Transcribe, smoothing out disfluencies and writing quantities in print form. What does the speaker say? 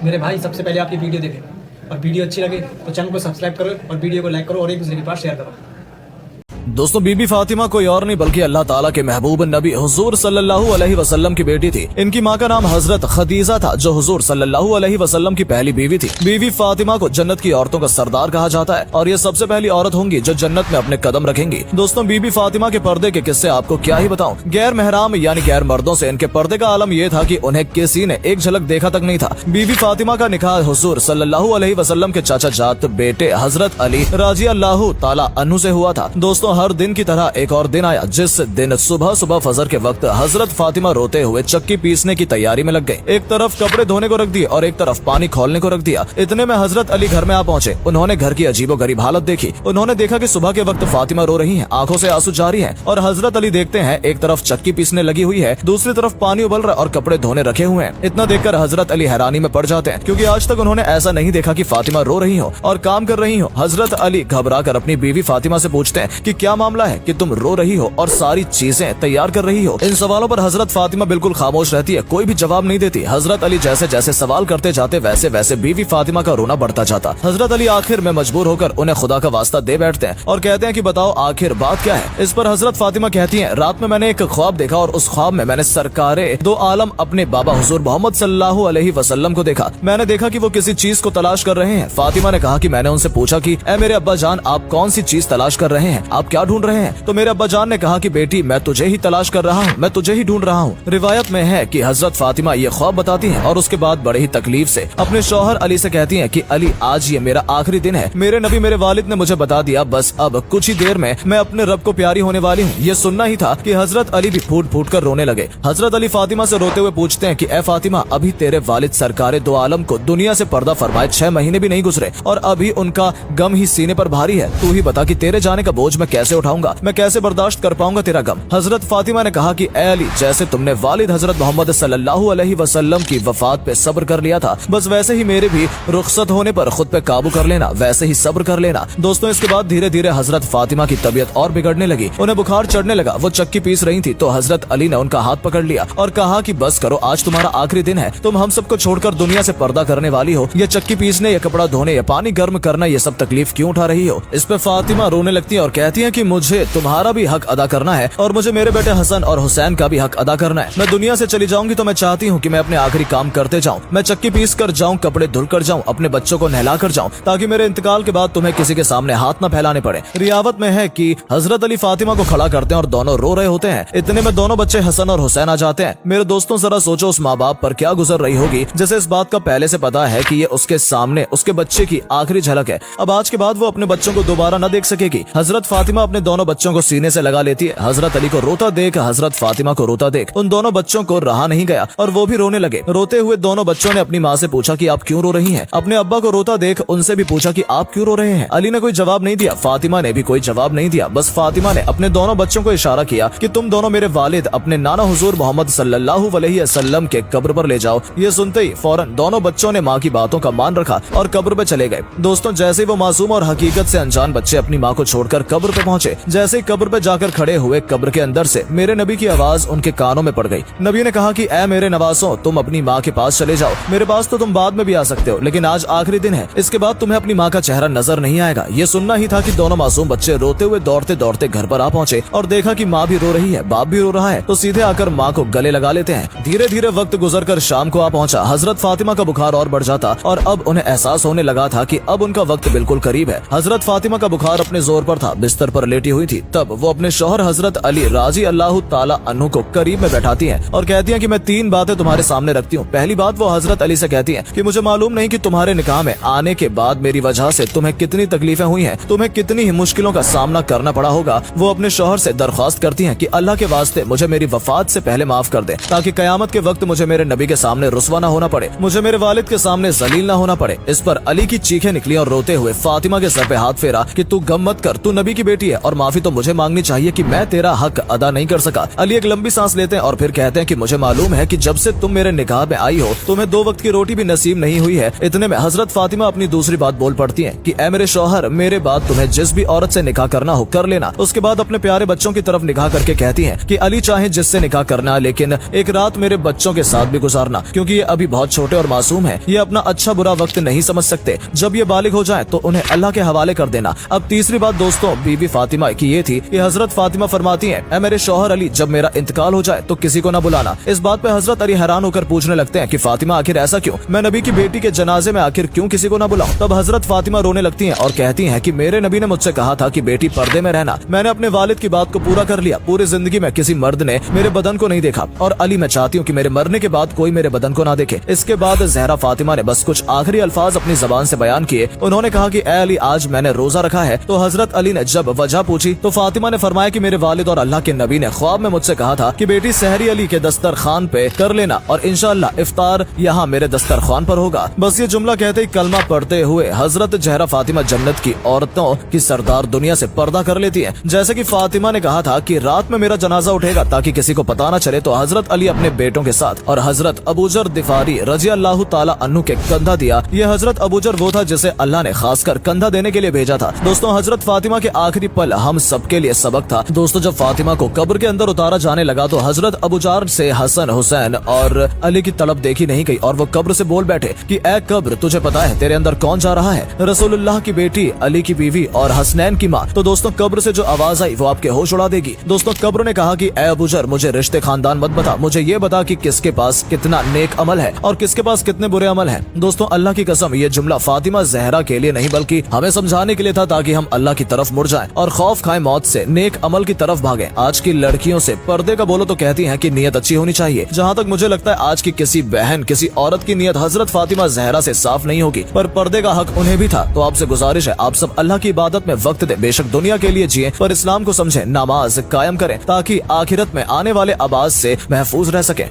मेरे भाई सबसे पहले आप ये वीडियो देखें और वीडियो अच्छी लगे तो चैनल को सब्सक्राइब करो और वीडियो को लाइक करो और एक दूसरे के पास शेयर करो। दोस्तों, बीबी फातिमा कोई और नहीं बल्कि अल्लाह ताला के महबूब नबी हुजूर सल्लल्लाहु अलैहि वसल्लम की बेटी थी। इनकी माँ का नाम हजरत खदीजा था, जो हुजूर सल्लल्लाहु अलैहि वसल्लम की पहली बीवी थी। बीवी फातिमा को जन्नत की औरतों का सरदार कहा जाता है और ये सबसे पहली औरत होंगी जो जन्नत में अपने कदम रखेंगी। दोस्तों, बीबी फातिमा के पर्दे के किस्से आपको क्या ही बताऊं। गैर महराम यानी गैर मर्दों से इनके पर्दे का आलम ये था कि उन्हें किसी ने एक झलक देखा तक नहीं था। बीबी फातिमा का निकाह हुजूर सल्लल्लाहु अलैहि वसल्लम के चाचा जात बेटे हजरत अली रजी अल्लाह ताला अन्हु से हुआ था। दोस्तों, हर दिन की तरह एक और दिन आया जिस दिन सुबह सुबह फजर के वक्त हजरत फातिमा रोते हुए चक्की पीसने की तैयारी में लग गए। एक तरफ कपड़े धोने को रख दिए और एक तरफ पानी खोलने को रख दिया। इतने में हजरत अली घर में आ पहुंचे। उन्होंने घर की अजीबोगरीब हालत देखी। उन्होंने देखा कि सुबह के वक्त फातिमा रो रही हैं, आंखों से आंसू जारी हैं और हजरत अली देखते हैं एक तरफ चक्की पीसने लगी हुई है, दूसरी तरफ पानी उबल रहा और कपड़े धोने रखे हुए हैं। इतना देखकर हजरत अली हैरानी में पड़ जाते हैं क्योंकि आज तक उन्होंने ऐसा नहीं देखा कि फातिमा रो रही हो और काम कर रही हो। हजरत अली घबरा कर अपनी बीवी फातिमा से पूछते हैं कि क्या मामला है कि तुम रो रही हो और सारी चीजें तैयार कर रही हो। इन सवालों पर हजरत फातिमा बिल्कुल खामोश रहती है, कोई भी जवाब नहीं देती। हजरत अली जैसे जैसे सवाल करते जाते वैसे वैसे बीवी फातिमा का रोना बढ़ता जाता। हजरत अली आखिर में मजबूर होकर उन्हें खुदा का वास्ता दे बैठते हैं और कहते हैं कि बताओ आखिर बात क्या है। इस पर हजरत फातिमा कहती हैं, रात में मैंने एक ख्वाब देखा और उस ख्वाब में मैंने सरकारे दो आलम अपने बाबा हुजूर मोहम्मद सल्लल्लाहु अलैहि वसल्लम को देखा। मैंने देखा कि वो किसी चीज को तलाश कर रहे हैं। फातिमा ने कहा कि मैंने उनसे पूछा कि ए मेरे अब्बा जान, आप कौन सी चीज तलाश कर रहे हैं, आप क्या ढूंढ रहे हैं? तो मेरे अब्बा जान ने कहा कि बेटी मैं तुझे ही तलाश कर रहा हूँ, मैं तुझे ही ढूंढ रहा हूँ। रिवायत में है कि हजरत फातिमा ये ख्वाब बताती हैं और उसके बाद बड़े ही तकलीफ से अपने शौहर अली से कहती हैं कि अली आज ये मेरा आखिरी दिन है। मेरे नबी मेरे वालिद ने मुझे बता दिया बस अब कुछ ही देर में मैं अपने रब को प्यारी होने वाली हूँ। ये सुनना ही था कि हजरत अली भी फूट फूट कर रोने लगे। हजरत अली फातिमा से रोते हुए पूछते हैं कि ए फातिमा, अभी तेरे वालिद सरकारे दो आलम को दुनिया से पर्दा फरमाए 6 महीने भी नहीं गुजरे और अभी उनका गम ही सीने पर भारी है। तू ही बता कि तेरे जाने का बोझ मैं कैसे उठाऊंगा, मैं कैसे बर्दाश्त कर पाऊंगा तेरा गम। हजरत फातिमा ने कहा कि ए अली, जैसे तुमने वालिद हजरत मोहम्मद सल्लल्लाहु अलैहि वसल्लम की वफात पे सब्र कर लिया था, बस वैसे ही मेरे भी रुखसत होने पर खुद पे काबू कर लेना, वैसे ही सब्र कर लेना। दोस्तों, इसके बाद धीरे धीरे हजरत फातिमा की तबीयत और बिगड़ने लगी। उन्हें बुखार चढ़ने लगा। वो चक्की पीस रही थी तो हजरत अली ने उनका हाथ पकड़ लिया और कहा कि बस करो, आज तुम्हारा आखिरी दिन है, तुम हम सबको छोड़कर दुनिया से पर्दा करने वाली हो। ये चक्की पीसने, ये कपड़ा धोने, ये पानी गर्म करना, ये सब तकलीफ क्यों उठा रही हो? इस पे फातिमा रोने लगती है और कहती है कि मुझे तुम्हारा भी हक अदा करना है और मुझे मेरे बेटे हसन और हुसैन का भी हक अदा करना है। मैं दुनिया से चली जाऊंगी तो मैं चाहती हूँ कि मैं अपने आखिरी काम करते जाऊँ, मैं चक्की पीस कर जाऊँ, कपड़े धुल कर जाऊँ, अपने बच्चों को नहला कर जाऊँ, ताकि मेरे इंतकाल के बाद तुम्हें किसी के सामने हाथ न फैलाने पड़े। रियावत में है कि हजरत अली फातिमा को खड़ा करते हैं और दोनों रो रहे होते हैं। इतने में दोनों बच्चे हसन और हुसैन आ जाते हैं। मेरे दोस्तों, जरा सोचो उस माँ बाप पर क्या गुजर रही होगी जैसे इस बात का पहले से पता है कि ये उसके सामने उसके बच्चे की आखिरी झलक है। अब आज के बाद वो अपने बच्चों को दोबारा न देख सकेगी। हजरत फातिमा अपने दोनों बच्चों को सीने से लगा लेती है। हजरत अली को रोता देख, हजरत फातिमा को रोता देख उन दोनों बच्चों को रहा नहीं गया और वो भी रोने लगे। रोते हुए दोनों बच्चों ने अपनी माँ से पूछा कि आप क्यों रो रही हैं। अपने अब्बा को रोता देख उनसे भी पूछा कि आप क्यों रो रहे हैं। अली ने कोई जवाब नहीं दिया, फातिमा ने भी कोई जवाब नहीं दिया। बस फातिमा ने अपने दोनों बच्चों को इशारा किया कि तुम दोनों मेरे वालिद अपने नाना हुजूर मोहम्मद सल्लल्लाहु अलैहि वसल्लम के कब्र पर ले जाओ। ये सुनते ही फौरन दोनों बच्चों ने माँ की बातों का मान रखा और कब्र पे चले गए। दोस्तों, जैसे ही वो मासूम और हकीकत से अनजान बच्चे अपनी माँ को छोड़कर कब्र पे पहुंचे, जैसे ही कब्र पे जाकर खड़े हुए, कब्र के अंदर से मेरे नबी की आवाज उनके कानों में पड़ गई। नबी ने कहा कि ऐ मेरे नवासों, तुम अपनी माँ के पास चले जाओ। मेरे पास तो तुम बाद में भी आ सकते हो, लेकिन आज आखिरी दिन है, इसके बाद तुम्हें अपनी माँ का चेहरा नजर नहीं आएगा। ये सुनना ही था कि दोनों मासूम बच्चे रोते हुए दौड़ते दौड़ते घर पर आ पहुंचे और देखा कि माँ भी रो रही है, बाप भी रो रहा है, तो सीधे आकर माँ को गले लगा लेते हैं। धीरे धीरे वक्त गुजर कर शाम को आ पहुंचा। हजरत फातिमा का बुखार और बढ़ जाता और अब उन्हें एहसास होने लगा था कि अब उनका वक्त बिल्कुल करीब है। हजरत फातिमा का बुखार अपने जोर पर था, बिस्तर पर लेटी हुई थी। तब वो अपने शौहर हजरत अली राजी अल्लाह ताला अन्हु को करीब में बैठाती हैं और कहती हैं कि मैं 3 बातें तुम्हारे सामने रखती हूँ। पहली बात, वो हजरत अली से कहती हैं कि मुझे मालूम नहीं कि तुम्हारे निकाह में आने के बाद मेरी वजह से तुम्हें कितनी तकलीफें हुई हैं, तुम्हें कितनी ही मुश्किलों का सामना करना पड़ा होगा। वो अपने शौहर से दरख्वास्त करती हैं कि अल्लाह के वास्ते मुझे मेरी वफात से पहले माफ कर दे, ताकि कयामत के वक्त मुझे मेरे नबी के सामने रुस्वा न होना पड़े, मुझे मेरे वालिद के सामने जलील न होना पड़े। इस पर अली की चीखें निकली और रोते हुए फातिमा के सर पे हाथ फेरा कि तू गम मत कर, तू नबी की बेटी बेटी है और माफी तो मुझे मांगनी चाहिए कि मैं तेरा हक अदा नहीं कर सका। अली एक लंबी सांस लेते हैं और फिर कहते हैं कि मुझे मालूम है कि जब से तुम मेरे निकाह में आई हो तुम्हें 2 वक्त की रोटी भी नसीब नहीं हुई है। इतने में हजरत फातिमा अपनी दूसरी बात बोल पड़ती हैं कि ऐ मेरे शौहर, मेरे बाद तुम्हें जिस भी औरत से निकाह करना हो कर लेना। उसके बाद अपने प्यारे बच्चों की तरफ निगाह करके कहती हैं कि अली चाहे जिससे निकाह करना, लेकिन एक रात मेरे बच्चों के साथ भी गुजारना, क्योंकि ये अभी बहुत छोटे और मासूम हैं। ये अपना अच्छा बुरा वक्त नहीं समझ सकते। जब ये बालिग हो जाएं तो उन्हें अल्लाह के हवाले कर देना। अब तीसरी बात दोस्तों बीबी फातिमा की ये थी कि हजरत फातिमा फरमाती हैं, ऐ मेरे शौहर अली, जब मेरा इंतकाल हो जाए तो किसी को न बुलाना। इस बात पे हजरत अली हैरान होकर पूछने लगते हैं कि फातिमा आखिर ऐसा क्यों? मैं नबी की बेटी के जनाजे में आखिर क्यों किसी को न बुलाऊं? तब हजरत फातिमा रोने लगती हैं और कहती हैं कि मेरे नबी ने मुझसे कहा था कि बेटी पर्दे में रहना। मैंने अपने वालिद की बात को पूरा कर लिया। पूरी जिंदगी में किसी मर्द ने मेरे बदन को नहीं देखा और अली मैं चाहती हूँ कि मेरे मरने के बाद कोई मेरे बदन को ना देखे। इसके बाद जहरा फातिमा ने बस कुछ आखिरी अल्फाज अपनी जबान से बयान किए। उन्होंने कहा कि ऐ अली, आज मैंने रोजा रखा है। तो हजरत अली ने जब वजह पूछी तो फातिमा ने फरमाया कि मेरे वालिद और अल्लाह के नबी ने ख्वाब में मुझसे कहा था कि बेटी सहरी अली के दस्तरखान पे कर लेना और इंशाअल्लाह इफ्तार यहाँ मेरे दस्तरखान पर होगा। बस ये जुमला कहते ही कलमा पढ़ते हुए हजरत जहरा फातिमा जन्नत की औरतों की सरदार दुनिया से पर्दा कर लेती है। जैसे कि फातिमा ने कहा था कि रात में मेरा जनाजा उठेगा ताकि किसी को पता न चले, तो हजरत अली अपने बेटों के साथ और हजरत अबूजर दिफारी रजी अल्लाह ताला अन्हु के कंधा दिया। ये हजरत अबूजर वो था जिसे अल्लाह ने खासकर कंधा देने के लिए भेजा था। दोस्तों हजरत फातिमा के आखिरी पल हम सबके लिए सबक था। दोस्तों जब फातिमा को कब्र के अंदर उतारा जाने लगा तो हजरत अबूजार से हसन, हुसैन और अली की तलब देखी नहीं गई और वो कब्र से बोल बैठे कि ऐ कब्र, तुझे पता है तेरे अंदर कौन जा रहा है? रसूलुल्लाह की बेटी, अली की बीवी और हसनैन की माँ। तो दोस्तों कब्र से जो आवाज आई वो आपके होश उड़ा देगी। दोस्तों कब्र ने कहा कि ऐ अबूजर, मुझे रिश्ते खानदान मत बता, मुझे ये बता कि किसके पास कितना नेक अमल है और किसके पास कितने बुरे अमल हैं। दोस्तों अल्लाह की कसम, ये जुमला फातिमा जहरा के लिए नहीं बल्कि हमें समझाने के लिए था ताकि हम अल्लाह की तरफ मुड़ जाएं और खौफ खाएं मौत से, नेक अमल की तरफ भागें। आज की लड़कियों से पर्दे का बोलो तो कहती हैं कि नियत अच्छी होनी चाहिए। जहाँ तक मुझे लगता है आज की किसी बहन, किसी औरत की नियत हजरत फातिमा जहरा से साफ नहीं होगी, पर पर्दे का हक उन्हें भी था। तो आपसे गुजारिश है आप सब अल्लाह की इबादत में वक्त दें, बेशक दुनिया के लिए जिए पर इस्लाम को समझें, नमाज कायम करें ताकि आखिरत में आने वाले आवाज से महफूज रह सकें।